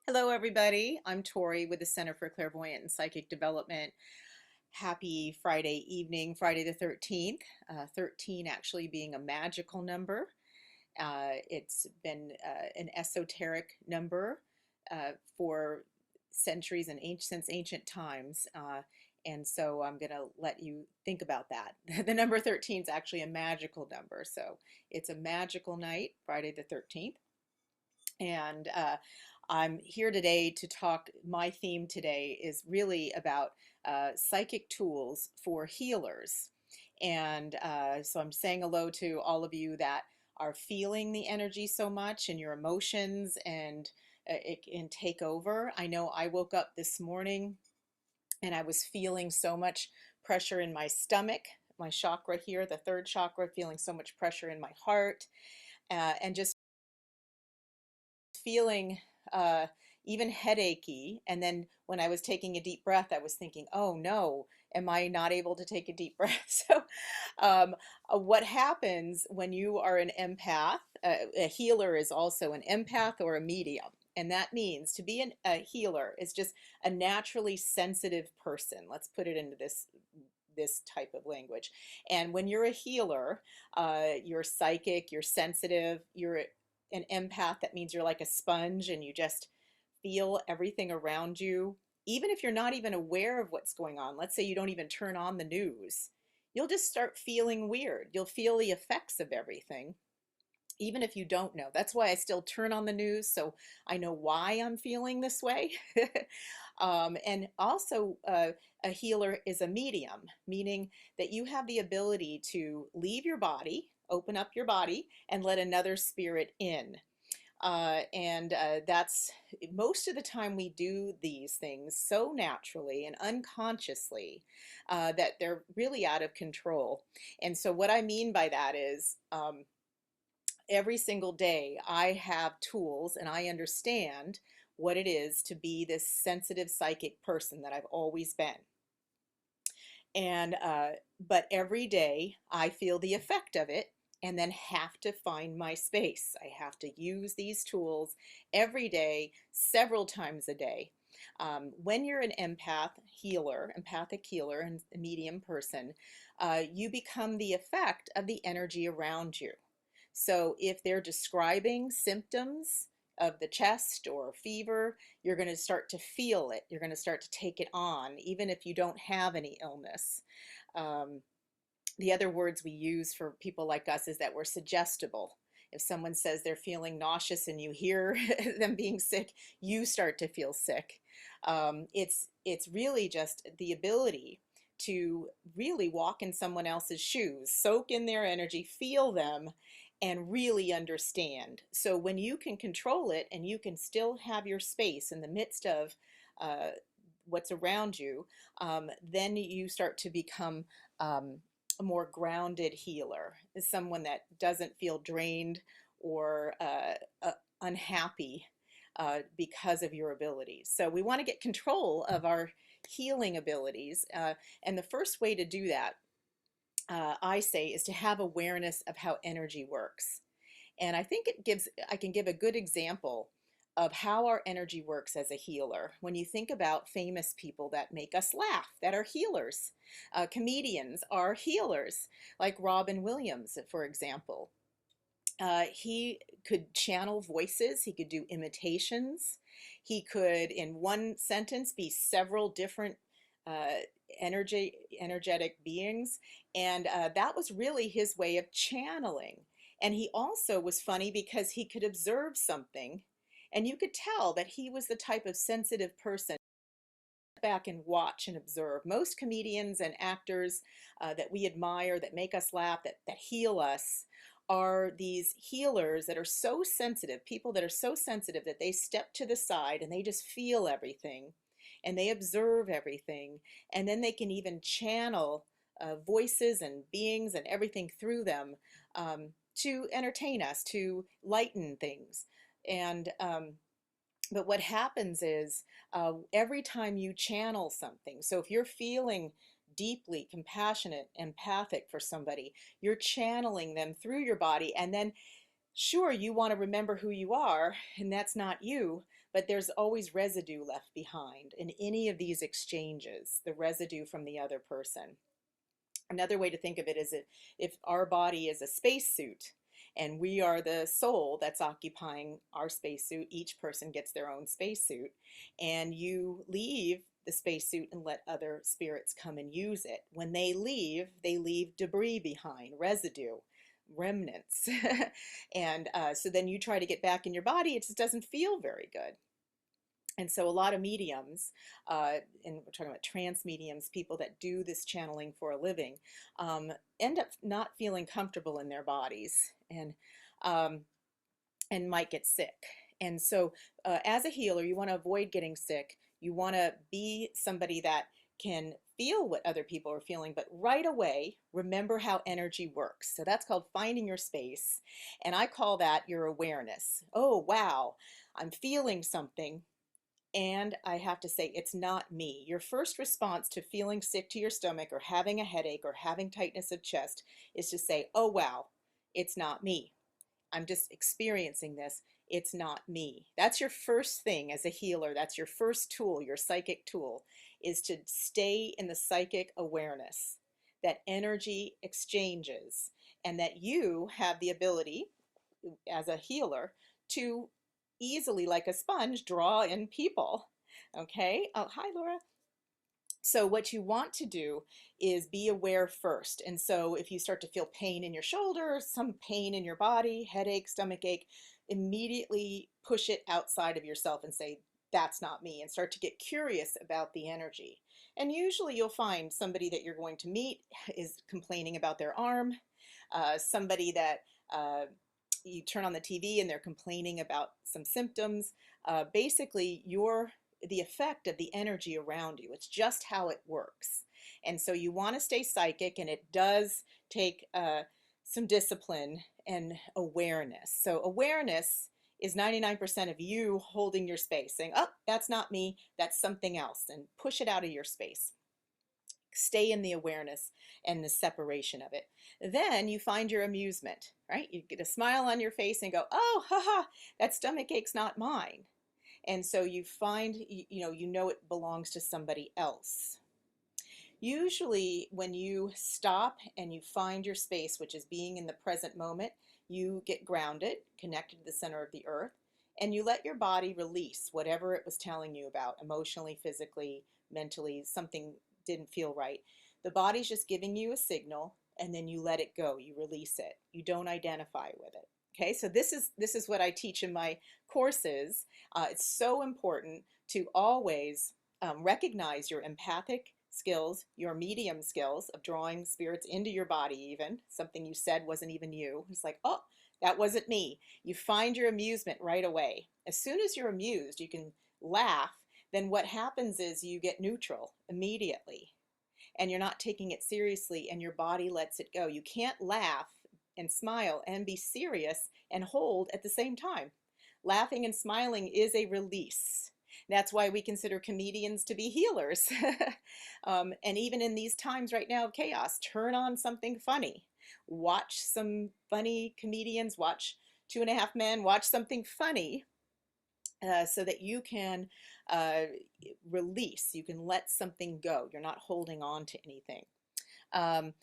Hello, everybody. I'm Tori with the Center for Clairvoyant and Psychic Development. Happy Friday evening, Friday the 13th. 13 actually being a magical number. It's been an esoteric number for centuries and since ancient times. And so I'm going to let you think about that. The number 13 is actually a magical number. So it's a magical night, Friday the 13th. And I'm here today to talk. My theme today is really about psychic tools for healers. And so I'm saying hello to all of you that are feeling the energy so much and your emotions, and it can take over. I know I woke up this morning and I was feeling so much pressure in my stomach, my chakra here, the third chakra, feeling so much pressure in my heart, and just feeling even headachy. And then when I was taking a deep breath, I was thinking, oh no, am I not able to take a deep breath? So, what happens when you are an empath? A healer is also an empath or a medium. And that means to be a healer is just a naturally sensitive person. Let's put it into this type of language. And when you're a healer, you're psychic, you're sensitive, you're an empath. That means you're like a sponge and you just feel everything around you. Even if you're not even aware of what's going on, let's say you don't even turn on the news, you'll just start feeling weird. You'll feel the effects of everything, even if you don't know. That's why I still turn on the news, so I know why I'm feeling this way. And also, a healer is a medium, meaning that you have the ability to leave your body, open up your body, and let another spirit in. And that's most of the time we do these things so naturally and unconsciously that they're really out of control. And so, what I mean by that is, every single day I have tools and I understand what it is to be this sensitive psychic person that I've always been. And but every day I feel the effect of it and then have to find my space. I have to use these tools every day, several times a day. When you're an empathic healer, and a medium person, you become the effect of the energy around you. So if they're describing symptoms of the chest or fever, you're going to start to feel it. You're going to start to take it on, even if you don't have any illness. Um, the other words we use for people like us is that we're suggestible. If someone says they're feeling nauseous and you hear them being sick, you start to feel sick. It's really just the ability to really walk in someone else's shoes, soak in their energy, feel them, and really understand. So when you can control it and you can still have your space in the midst of uh, what's around you, then you start to become a more grounded healer, is someone that doesn't feel drained or unhappy because of your abilities. So we want to get control of our healing abilities. And the first way to do that, I say, is to have awareness of how energy works. And I can give a good example of how our energy works as a healer. When you think about famous people that make us laugh, that are healers, comedians are healers, like Robin Williams, for example. He could channel voices, he could do imitations, he could, in one sentence, be several different uh, energetic beings, and that was really his way of channeling. And he also was funny because he could observe something, and you could tell that he was the type of sensitive person back and watch and observe. Most comedians and actors that we admire, that make us laugh, that heal us, are these healers that are so sensitive, people that are so sensitive that they step to the side and they just feel everything and they observe everything. And then they can even channel voices and beings and everything through them to entertain us, to lighten things. And but what happens is every time you channel something, so if you're feeling deeply compassionate, empathic for somebody, you're channeling them through your body. And then, sure, you want to remember who you are, and that's not you, but there's always residue left behind in any of these exchanges, the residue from the other person. Another way to think of it is if our body is a spacesuit and we are the soul that's occupying our spacesuit, each person gets their own spacesuit, and you leave the spacesuit and let other spirits come and use it. When they leave debris behind, residue, remnants. And so then you try to get back in your body, it just doesn't feel very good. And so a lot of mediums, and we're talking about trance mediums, people that do this channeling for a living, end up not feeling comfortable in their bodies um, and might get sick. And so as a healer, you want to avoid getting sick. You want to be somebody that can feel what other people are feeling, but right away, remember how energy works. So that's called finding your space. And I call that your awareness. Oh, wow, I'm feeling something. And I have to say, it's not me. Your first response to feeling sick to your stomach or having a headache or having tightness of chest is to say, oh, wow, it's not me. I'm just experiencing this. It's not me. That's your first thing as a healer. That's your first tool, your psychic tool, is to stay in the psychic awareness that energy exchanges and that you have the ability as a healer to easily, like a sponge, draw in people. Okay. Oh, hi, Laura. So what you want to do is be aware first. And so if you start to feel pain in your shoulder, some pain in your body, headache, stomach ache, immediately push it outside of yourself and say, that's not me, and start to get curious about the energy. And usually you'll find somebody that you're going to meet is complaining about their arm, somebody that you turn on the TV and they're complaining about some symptoms. Basically, you're the effect of the energy around you. It's just how it works. And so you want to stay psychic, and it does take some discipline and awareness. So awareness is 99% of you holding your space, saying, oh, that's not me, that's something else, and push it out of your space. Stay in the awareness and the separation of it. Then you find your amusement, right? You get a smile on your face and go, oh, haha, that stomach ache's not mine. And so you find, you know it belongs to somebody else. Usually when you stop and you find your space, which is being in the present moment, you get grounded, connected to the center of the earth, and you let your body release whatever it was telling you about emotionally, physically, mentally, something didn't feel right. The body's just giving you a signal, and then you let it go. You release it. You don't identify with it. Okay, so this is what I teach in my courses. It's so important to always recognize your empathic skills, your medium skills of drawing spirits into your body, even something you said wasn't even you. It's like, oh, that wasn't me. You find your amusement right away. As soon as you're amused, you can laugh. Then what happens is you get neutral immediately, and you're not taking it seriously, and your body lets it go. You can't laugh and smile and be serious and hold at the same time. Laughing and smiling is a release. That's why we consider comedians to be healers. And even in these times right now of chaos, turn on something funny. Watch some funny comedians, watch Two and a Half Men, watch something funny so that you can release, you can let something go. You're not holding on to anything. Um,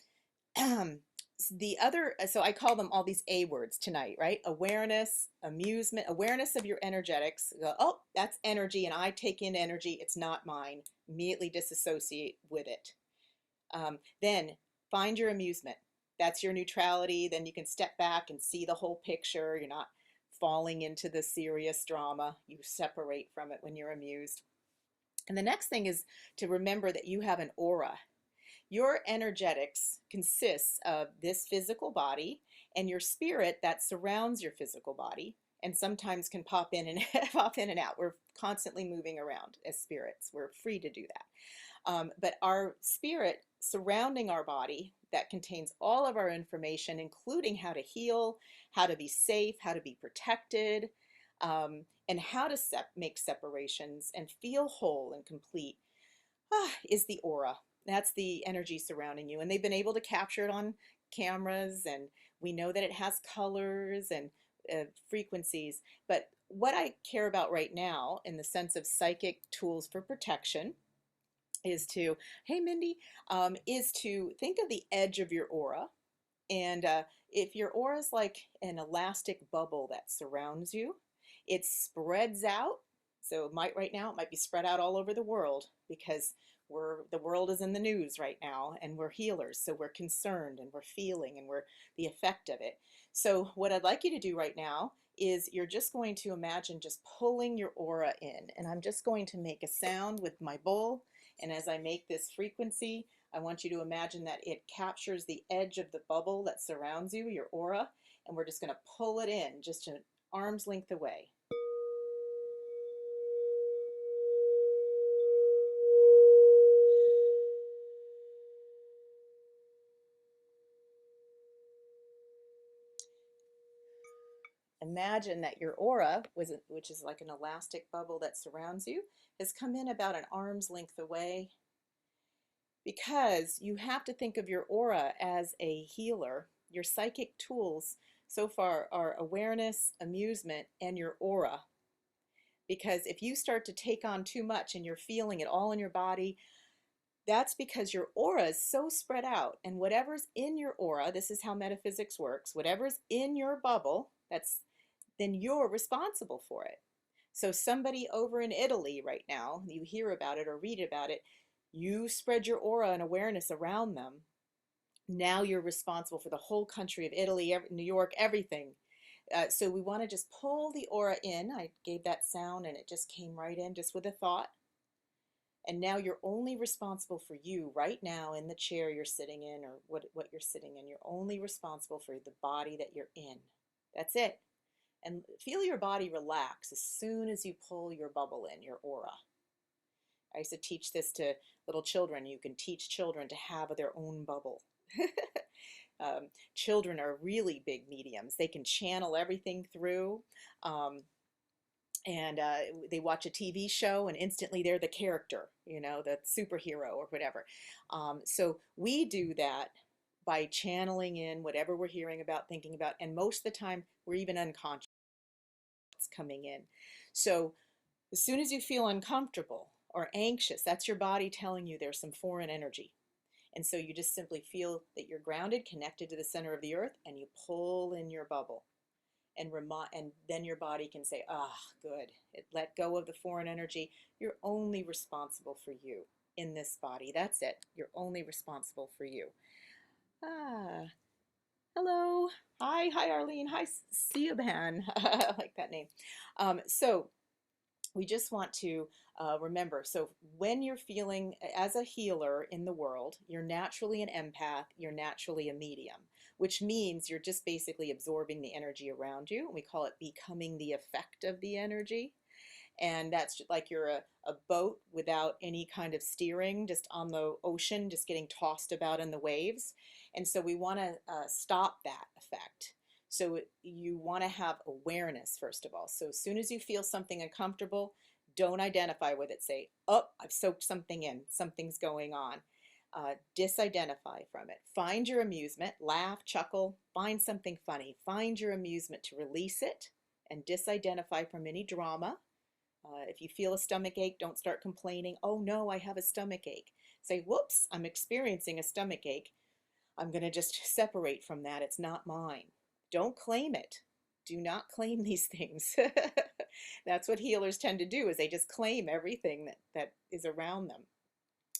so I call them all these A words tonight, right? Awareness, amusement, awareness of your energetics. Go, oh, that's energy, and I take in energy. It's not mine. Immediately disassociate with it. Then find your amusement. That's your neutrality. Then you can step back and see the whole picture. You're not falling into the serious drama. You separate from it when you're amused. And the next thing is to remember that you have an aura. Your energetics consists of this physical body and your spirit that surrounds your physical body, and sometimes can pop in and pop in and out. We're constantly moving around as spirits. We're free to do that. But our spirit surrounding our body that contains all of our information, including how to heal, how to be safe, how to be protected, and how to make separations and feel whole and complete, is the aura. That's the energy surrounding you. And they've been able to capture it on cameras, and we know that it has colors and frequencies. But what I care about right now in the sense of psychic tools for protection is to, hey Mindy, is to think of the edge of your aura. And if your aura is like an elastic bubble that surrounds you, it spreads out. So it might right now, it might be spread out all over the world because the world is in the news right now and we're healers. So we're concerned and we're feeling and we're the effect of it. So what I'd like you to do right now is you're just going to imagine just pulling your aura in. And I'm just going to make a sound with my bowl. And as I make this frequency, I want you to imagine that it captures the edge of the bubble that surrounds you, your aura, and we're just going to pull it in just an arm's length away. Imagine that your aura, which is like an elastic bubble that surrounds you, has come in about an arm's length away, because you have to think of your aura as a healer. Your psychic tools so far are awareness, amusement, and your aura. Because if you start to take on too much and you're feeling it all in your body, that's because your aura is so spread out. And whatever's in your aura, this is how metaphysics works, whatever's in your bubble, then you're responsible for it. So somebody over in Italy right now, you hear about it or read about it, you spread your aura and awareness around them. Now you're responsible for the whole country of Italy, New York, everything. So we want to just pull the aura in. I gave that sound and it just came right in just with a thought. And now you're only responsible for you right now in the chair you're sitting in or what you're sitting in. You're only responsible for the body that you're in. That's it. And feel your body relax as soon as you pull your bubble in, your aura. I used to teach this to little children. You can teach children to have their own bubble. Children are really big mediums. They can channel everything through. And they watch a TV show and instantly they're the character, the superhero or whatever. So we do that by channeling in whatever we're hearing about, thinking about, and most of the time we're even unconscious coming in. So as soon as you feel uncomfortable or anxious, that's your body telling you there's some foreign energy. And so you just simply feel that you're grounded, connected to the center of the earth, and you pull in your bubble. And then your body can say, good. Let go of the foreign energy. You're only responsible for you in this body. That's it. You're only responsible for you. Hello. Hi, Arlene. Hi, Siaban. I like that name. So we just want to remember, so when you're feeling as a healer in the world, you're naturally an empath, you're naturally a medium, which means you're just basically absorbing the energy around you. We call it becoming the effect of the energy. And that's like you're a boat without any kind of steering, just on the ocean, just getting tossed about in the waves. And so we want to stop that effect. So you want to have awareness, first of all. So as soon as you feel something uncomfortable, don't identify with it. Say, oh, I've soaked something in. Something's going on. Disidentify from it. Find your amusement. Laugh, chuckle. Find something funny. Find your amusement to release it and disidentify from any drama. If you feel a stomach ache, don't start complaining. Oh no, I have a stomach ache. Say, whoops, I'm experiencing a stomach ache. I'm going to just separate from that. It's not mine. Don't claim it. Do not claim these things. That's what healers tend to do, is they just claim everything that is around them.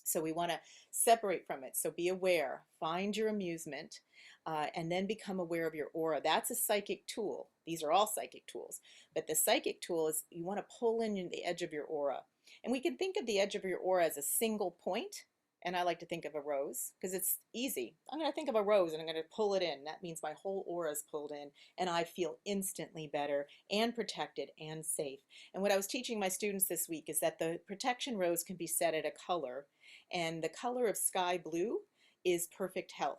So we want to separate from it. So be aware, find your amusement, and then become aware of your aura. That's a psychic tool. These are all psychic tools. But the psychic tool is you want to pull in the edge of your aura. And we can think of the edge of your aura as a single point. And I like to think of a rose because it's easy. I'm going to think of a rose and I'm going to pull it in. That means my whole aura is pulled in and I feel instantly better and protected and safe. And what I was teaching my students this week is that the protection rose can be set at a color, and the color of sky blue is perfect health.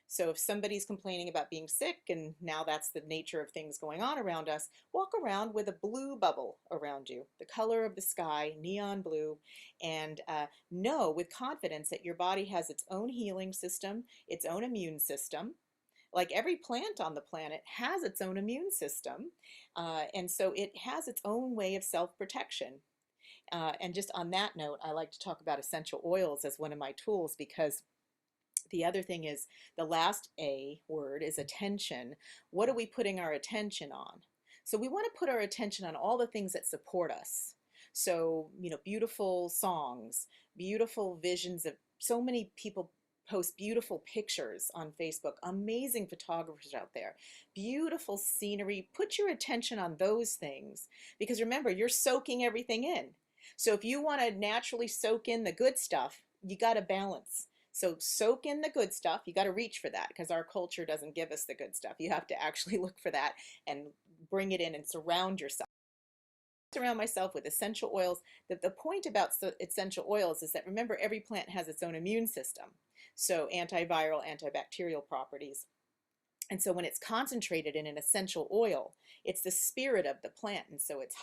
So if somebody's complaining about being sick, and now that's the nature of things going on around us, walk around with a blue bubble around you, the color of the sky, neon blue, and know with confidence that your body has its own healing system, its own immune system. like every plant on the planet has its own immune system, and so it has its own way of self-protection. And just on that note, I like to talk about essential oils as one of my tools, because the other thing is, the last A word is attention. What are we putting our attention on? So we want to put our attention on all the things that support us. So, beautiful songs, beautiful visions of, so many people post beautiful pictures on Facebook, amazing photographers out there, beautiful scenery. Put your attention on those things, because remember, you're soaking everything in. So if you want to naturally soak in the good stuff, you got to balance. So soak in the good stuff. You got to reach for that, because our culture doesn't give us the good stuff. You have to actually look for that and bring it in and surround yourself. Surround myself with essential oils. The point about essential oils is that, remember, every plant has its own immune system. So antiviral, antibacterial properties. And so when it's concentrated in an essential oil, it's the spirit of the plant. And so it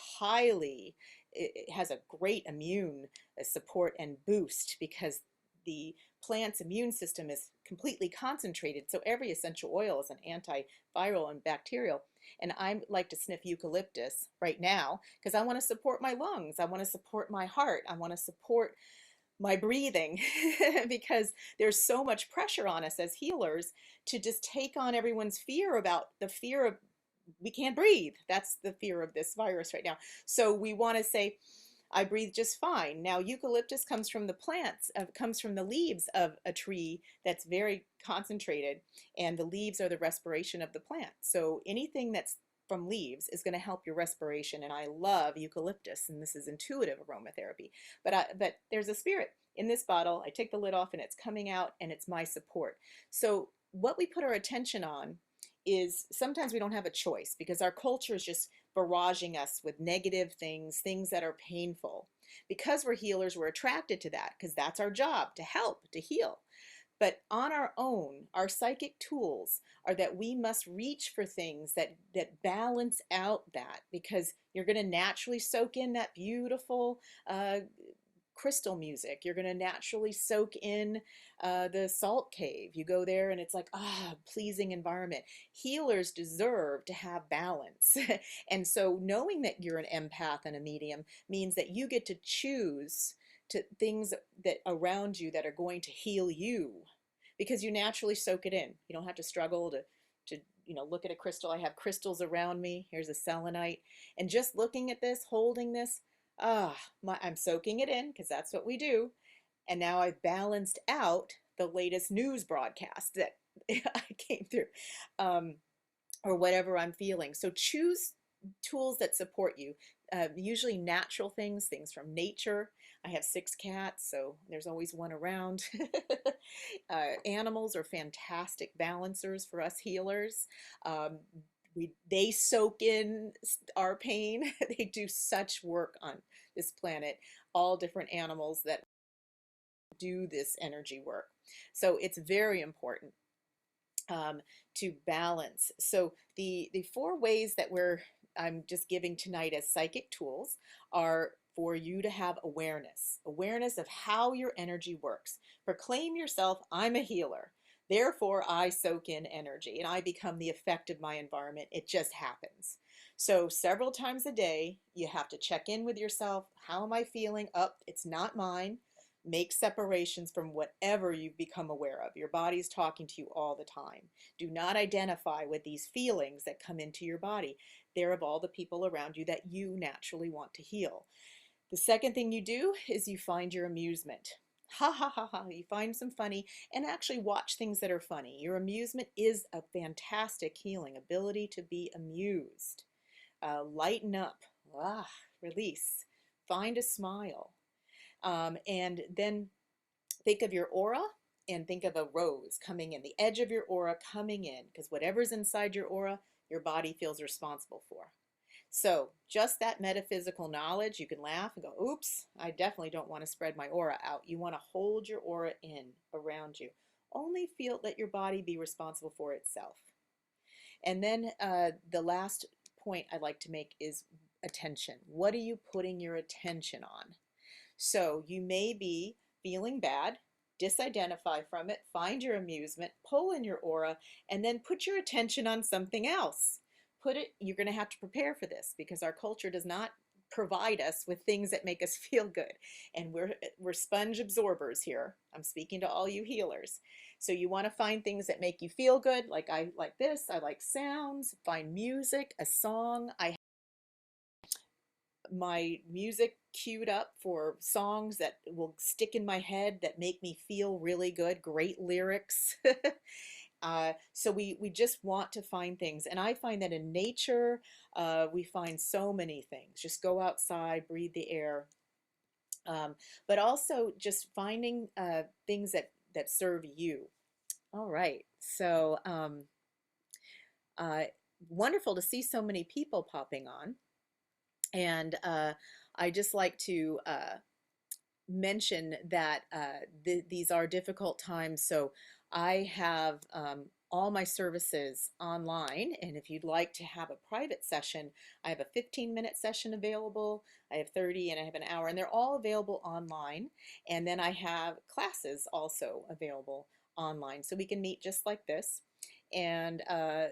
has a great immune support and boost, because the plant's immune system is completely concentrated. So every essential oil is an antiviral and bacterial. And I like to sniff eucalyptus right now because I want to support my lungs. I want to support my heart. I want to support my breathing because there's so much pressure on us as healers to just take on everyone's fear about the fear of we can't breathe. That's the fear of this virus right now. So we want to say, I breathe just fine. Now, eucalyptus comes from the plants, comes from the leaves of a tree that's very concentrated, and the leaves are the respiration of the plant. So anything that's from leaves is going to help your respiration. And I love eucalyptus, and this is intuitive aromatherapy. But there's a spirit in this bottle. I take the lid off, and it's coming out, and it's my support. So what we put our attention on is, sometimes we don't have a choice, because our culture is just barraging us with negative things, things that are painful. Because we're healers, we're attracted to that, because that's our job, to help, to heal. But on our own, our psychic tools are that we must reach for things that balance out that, because you're going to naturally soak in that beautiful crystal music. You're going to naturally soak in the salt cave. You go there and it's like, pleasing environment. Healers deserve to have balance. And so knowing that you're an empath and a medium means that you get to choose to things that around you that are going to heal you, because you naturally soak it in. You don't have to struggle to look at a crystal. I have crystals around me. Here's a selenite. And just looking at this, holding this, I'm soaking it in, because that's what we do. And now I've balanced out the latest news broadcast that I came through, or whatever I'm feeling. So choose tools that support you. Usually natural things from nature. I have 6 cats, so there's always one around. Animals are fantastic balancers for us healers. They soak in our pain. They do such work on this planet, all different animals that do this energy work. So it's very important to balance. So the 4 ways that I'm just giving tonight as psychic tools are for you to have awareness of how your energy works. Proclaim yourself, I'm a healer. Therefore, I soak in energy and I become the effect of my environment. It just happens. So several times a day, you have to check in with yourself. How am I feeling? It's not mine. Make separations from whatever you've become aware of. Your body's talking to you all the time. Do not identify with these feelings that come into your body. They're of all the people around you that you naturally want to heal. The second thing you do is you find your amusement. Ha ha ha ha. You find some funny and actually watch things that are funny. Your amusement is a fantastic healing ability to be amused. Lighten up. Release. Find a smile. And then think of your aura and think of a rose coming in, the edge of your aura coming in, because whatever's inside your aura, your body feels responsible for. So just that metaphysical knowledge, you can laugh and go, oops, I definitely don't want to spread my aura out. You want to hold your aura in around you. Only feel let your body be responsible for itself. And then the last point I'd like to make is attention. What are you putting your attention on? So you may be feeling bad, disidentify from it, find your amusement, pull in your aura, and then put your attention on something else. You're going to have to prepare for this because our culture does not provide us with things that make us feel good. And we're sponge absorbers here. I'm speaking to all you healers. So you want to find things that make you feel good. Like I like this, I like sounds, find music, a song. I my music queued up for songs that will stick in my head that make me feel really good, great lyrics. So we just want to find things. And I find that in nature, we find so many things. Just go outside, breathe the air. But also just finding things that serve you. All right. So uh, wonderful to see so many people popping on. And I just like to mention that these are difficult times. So I have all my services online. And if you'd like to have a private session, I have a 15-minute session available. I have 30 and I have an hour, and they're all available online. And then I have classes also available online. So we can meet just like this and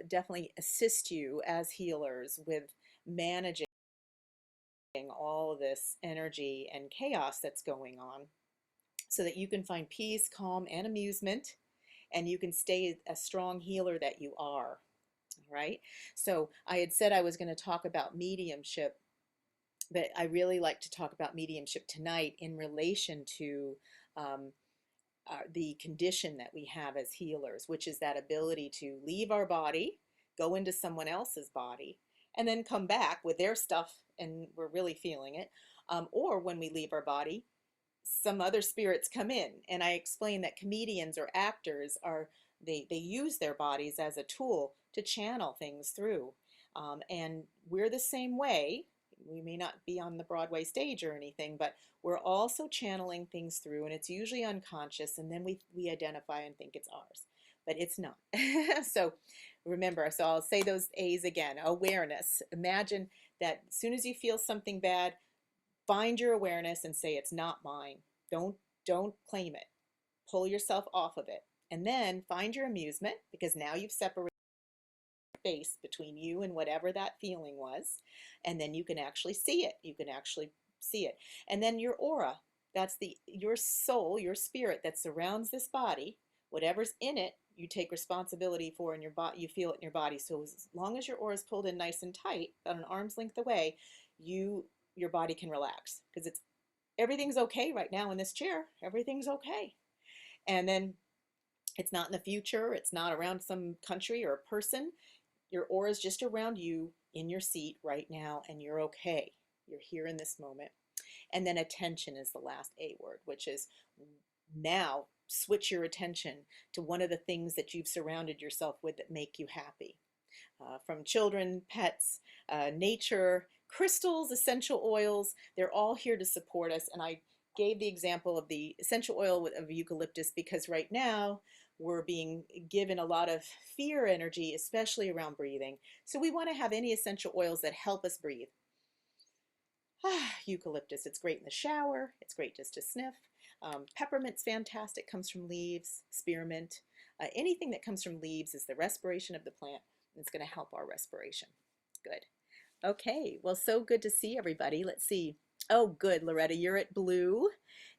definitely assist you as healers with managing all of this energy and chaos that's going on so that you can find peace, calm, and amusement, and you can stay a strong healer that you are. All right. So I had said I was going to talk about mediumship, but I really like to talk about mediumship tonight in relation to um, the condition that we have as healers, which is that ability to leave our body, go into someone else's body, and then come back with their stuff and we're really feeling it. Or when we leave our body, some other spirits come in. And I explain that comedians or actors they use their bodies as a tool to channel things through. And we're the same way. We may not be on the Broadway stage or anything, but we're also channeling things through, and it's usually unconscious, and then we identify and think it's ours, but it's not. So remember, so I'll say those A's again. Awareness. Imagine that as soon as you feel something bad, find your awareness and say it's not mine. Don't claim it. Pull yourself off of it. And then find your amusement, because now you've separated space between you and whatever that feeling was. And then you can actually see it. You can actually see it. And then your aura, that's your soul, your spirit that surrounds this body. Whatever's in it, you take responsibility for in your body. You feel it in your body. So as long as your aura is pulled in nice and tight, about an arm's length away, your body can relax, because everything's okay right now in this chair. Everything's okay. And then it's not in the future. It's not around some country or a person. Your aura is just around you in your seat right now, and you're okay. You're here in this moment. And then attention is the last A word, which is now switch your attention to one of the things that you've surrounded yourself with that make you happy. From children, pets, nature, crystals, essential oils, they're all here to support us. And I gave the example of the essential oil of eucalyptus because right now we're being given a lot of fear energy, especially around breathing. So we want to have any essential oils that help us breathe. Eucalyptus, it's great in the shower. It's great just to sniff. Peppermint's fantastic, comes from leaves. Spearmint. Anything that comes from leaves is the respiration of the plant. And it's going to help our respiration. Good. Okay, well, so good to see everybody. Let's see. Oh, good, Loretta, you're at blue.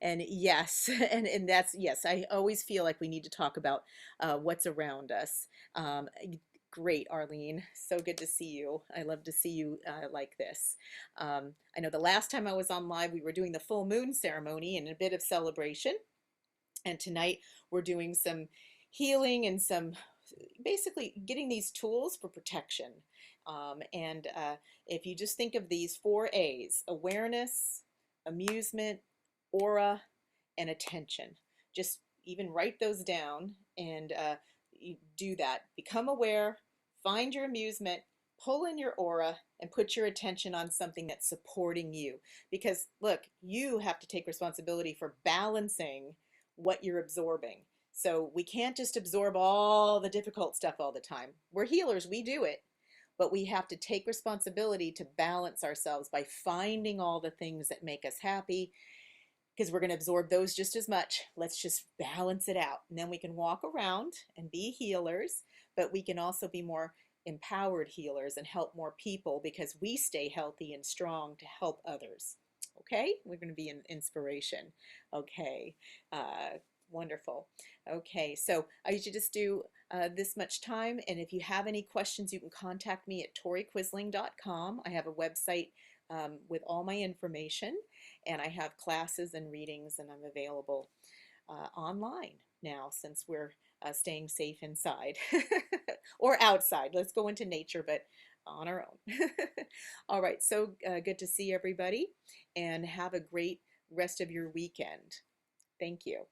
And yes, and that's, yes, I always feel like we need to talk about what's around us. Great, Arlene. So good to see you. I love to see you like this. I know the last time I was on live, we were doing the full moon ceremony and a bit of celebration. And tonight we're doing some healing and some basically getting these tools for protection. And if you just think of these 4 A's, awareness, amusement, aura, and attention, just even write those down and you do that. Become aware, find your amusement, pull in your aura, and put your attention on something that's supporting you. Because look, you have to take responsibility for balancing what you're absorbing. So we can't just absorb all the difficult stuff all the time. We're healers, we do it. But we have to take responsibility to balance ourselves by finding all the things that make us happy. because we're going to absorb those just as much. Let's just balance it out. And then we can walk around and be healers, but we can also be more empowered healers and help more people because we stay healthy and strong to help others. Okay, we're going to be an inspiration. Okay, wonderful. Okay, so I usually just do this much time, and if you have any questions, you can contact me at toriquisling.com. I have a website with all my information, and I have classes and readings, and I'm available online now since we're staying safe inside or outside. Let's go into nature, but on our own. All right, so good to see everybody, and have a great rest of your weekend. Thank you.